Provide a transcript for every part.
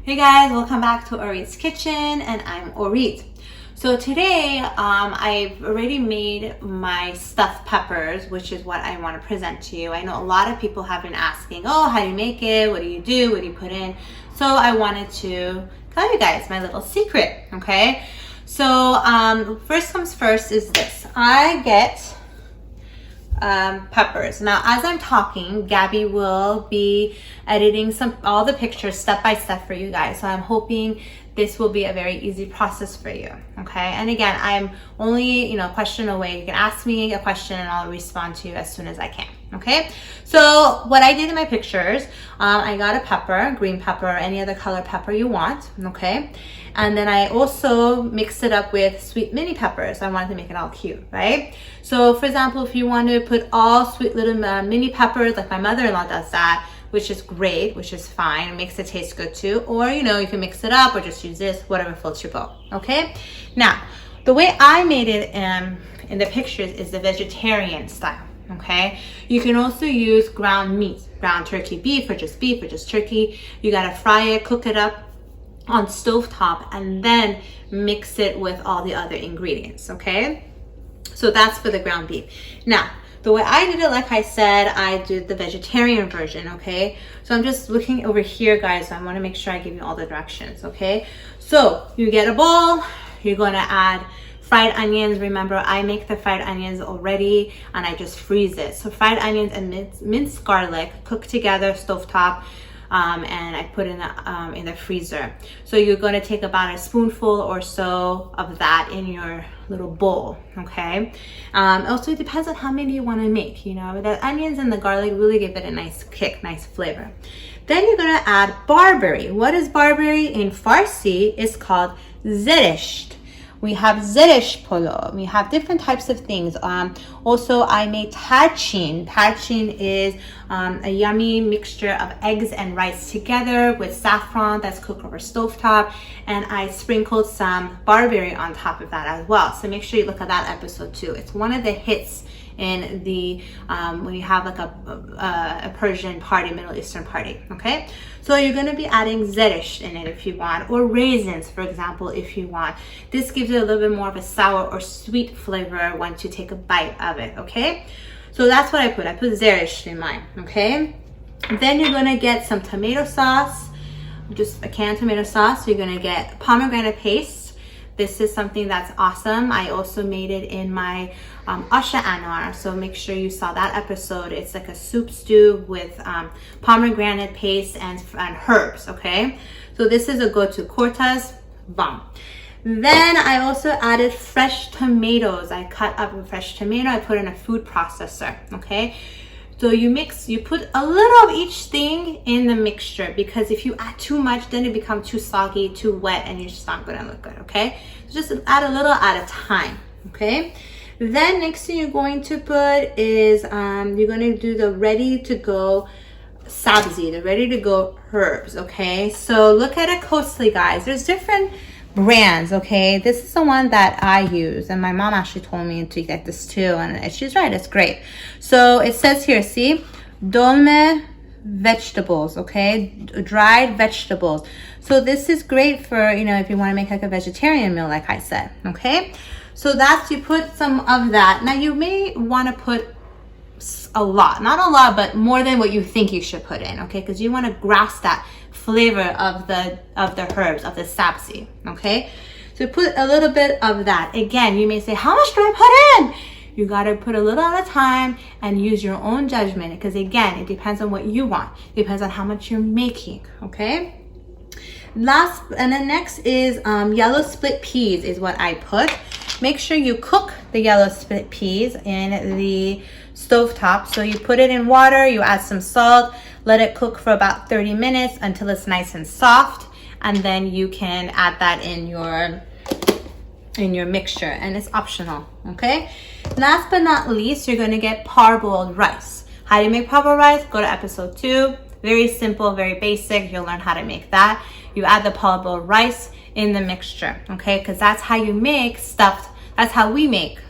Hey guys, welcome back to Orit's Kitchen, and I'm Orit. So today, I've already made my stuffed peppers, which is what I want to present to you. I know a lot of people have been asking, oh, how do you make it? What do you do? What do you put in? So I wanted to tell you guys my little secret, okay? So first comes first is this. I get peppers. Now, as I'm talking, Gabby will be editing all the pictures step by step for you guys. So I'm hoping this will be a very easy process for you. Okay. And again, I'm only, a question away. You can ask me a question and I'll respond to you as soon as I can. Okay. So what I did in my pictures, I got a pepper, green pepper, or any other color pepper you want. Okay. And then I also mixed it up with sweet mini peppers. I wanted to make it all cute, right? So for example, if you want to put all sweet little mini peppers, like my mother-in-law does that, which is great, which is fine. It makes it taste good too. Or, you can mix it up or just use this, whatever floats your boat, okay? Now, the way I made it in the pictures is the vegetarian style, okay? You can also use ground meat, ground turkey beef or just turkey. You gotta fry it, cook it up on stovetop, and then mix it with all the other ingredients, okay? So that's for the ground beef. Now, the way I did it, like I said, I did the vegetarian version, okay? So I'm just looking over here, guys. So I want to make sure I give you all the directions, okay? So you get a bowl. You're going to add fried onions. Remember, I make the fried onions already, and I just freeze it. So fried onions and minced garlic cooked together, stovetop, and I put in the freezer. So you're going to take about a spoonful or so of that in your little bowl, okay? Also, it depends on how many you want to make. The onions and the garlic really give it a nice kick, nice flavor. Then you're going to add barberry. What is barberry? In Farsi, it's called zeresht. We have zeresh polo. We have different types of things. Also, I made tarchin. Tarchin is a yummy mixture of eggs and rice together with saffron that's cooked over stovetop. And I sprinkled some barberry on top of that as well. So make sure you look at that episode too. It's one of the hits in the when you have like a Persian party, Middle Eastern party, okay? So you're going to be adding zeresh in it if you want, or raisins, for example, if you want. This gives it a little bit more of a sour or sweet flavor once you take a bite of it, okay? So that's what I put zeresh in mine, okay? Then you're going to get some tomato sauce, just a can of tomato sauce. So you're going to get pomegranate paste. This is something that's awesome. I also made it in my Asha Anwar, so make sure you saw that episode. It's like a soup stew with pomegranate paste and herbs, okay? So this is a go-to. Cortas, bomb. Then I also added fresh tomatoes. I cut up a fresh tomato. I put in a food processor, okay? So you put a little of each thing in the mixture, because if you add too much, then it becomes too soggy, too wet, and you're just not gonna look good, okay? So just add a little at a time, okay? Then next thing you're going to put is, you're gonna do the ready to go sabzi, the ready to go herbs, okay? So look at it closely, guys. There's different brands, okay? This is the one that I use, and my mom actually told me to get this too, and she's right, it's great. So it says here, see, dolme vegetables, okay? Dried vegetables. So this is great for, if you want to make like a vegetarian meal, like I said, okay? So you put some of that. Now you may want to put a lot, not a lot, but more than what you think you should put in, okay? Because you want to grasp that flavor of the herbs, of the sabzi, okay? So put a little bit of that. Again, you may say, how much do I put in? You got to put a little at a time and use your own judgment, because again, it depends on what you want. It depends on how much you're making, okay? And then next is yellow split peas is what I put. Make sure you cook the yellow split peas in the stovetop. So you put it in water, you add some salt, let it cook for about 30 minutes until it's nice and soft, and then you can add that in your mixture, and it's optional, okay? Last but not least, you're gonna get parboiled rice. How do you make parboiled rice? Go to episode 2. Very simple, very basic. You'll learn how to make that. You add the parboiled rice in the mixture, okay? Because that's how we make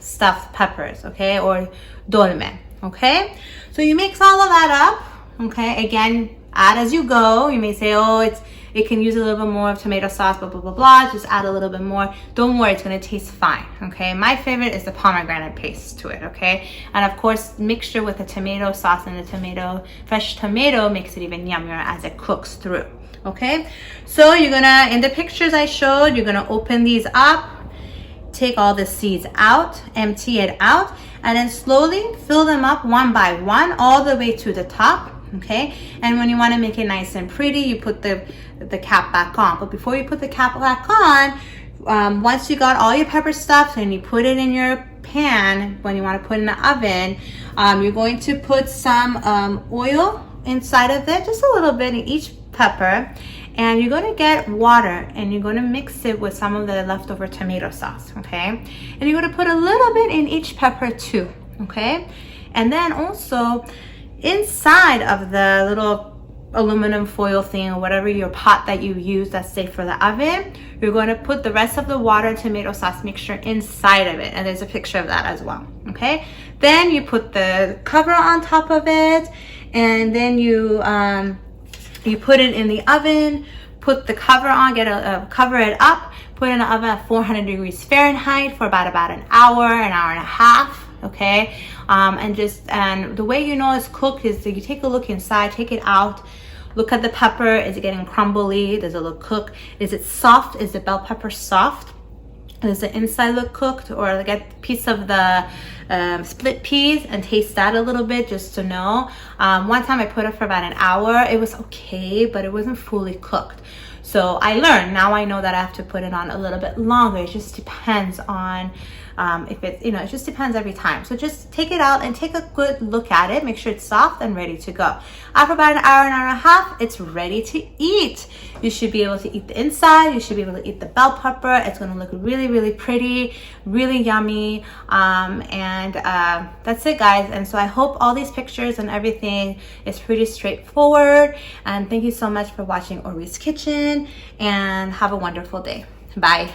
stuffed peppers, okay? Or dolme, okay? So you mix all of that up, okay? Again, add as you go. You may say, oh, it can use a little bit more of tomato sauce, blah, blah, blah, blah. Just add a little bit more. Don't worry, it's gonna taste fine, okay? My favorite is the pomegranate paste to it, okay? And of course, mixture with the tomato sauce and the fresh tomato makes it even yummier as it cooks through, okay? So you're gonna, in the pictures I showed, you're gonna open these up, take all the seeds out, empty it out, and then slowly fill them up one by one all the way to the top, okay? And when you want to make it nice and pretty, you put the cap back on. But before you put the cap back on, once you got all your pepper stuff and you put it in your pan, when you want to put it in the oven, you're going to put some oil inside of it, just a little bit in each pepper, and you're going to get water and you're going to mix it with some of the leftover tomato sauce, okay? And you're going to put a little bit in each pepper too, okay? And then also inside of the little aluminum foil thing or whatever your pot that you use that's safe for the oven, you're going to put the rest of the water and tomato sauce mixture inside of it, and there's a picture of that as well, okay? Then you put the cover on top of it, and then you put it in the oven, put the cover on, cover it up, put it in the oven at 400 degrees Fahrenheit for about an hour and a half, okay? And the way you know it's cooked is that you take a look inside, take it out, look at the pepper. Is it getting crumbly? Does it look cooked? Is it soft? Is the bell pepper soft? Does the inside look cooked? Or get a piece of the split peas and taste that a little bit just to know. One time I put it for about an hour. It was okay, but it wasn't fully cooked. So I learned. Now I know that I have to put it on a little bit longer. It just depends on if it's, it just depends every time. So just take it out and take a good look at it. Make sure it's soft and ready to go. After about an hour and a half, it's ready to eat. You should be able to eat the inside. You should be able to eat the bell pepper. It's going to look really, really pretty, really yummy. That's it, guys. And so I hope all these pictures and everything is pretty straightforward. And thank you so much for watching Orit's Kitchen, and have a wonderful day. Bye.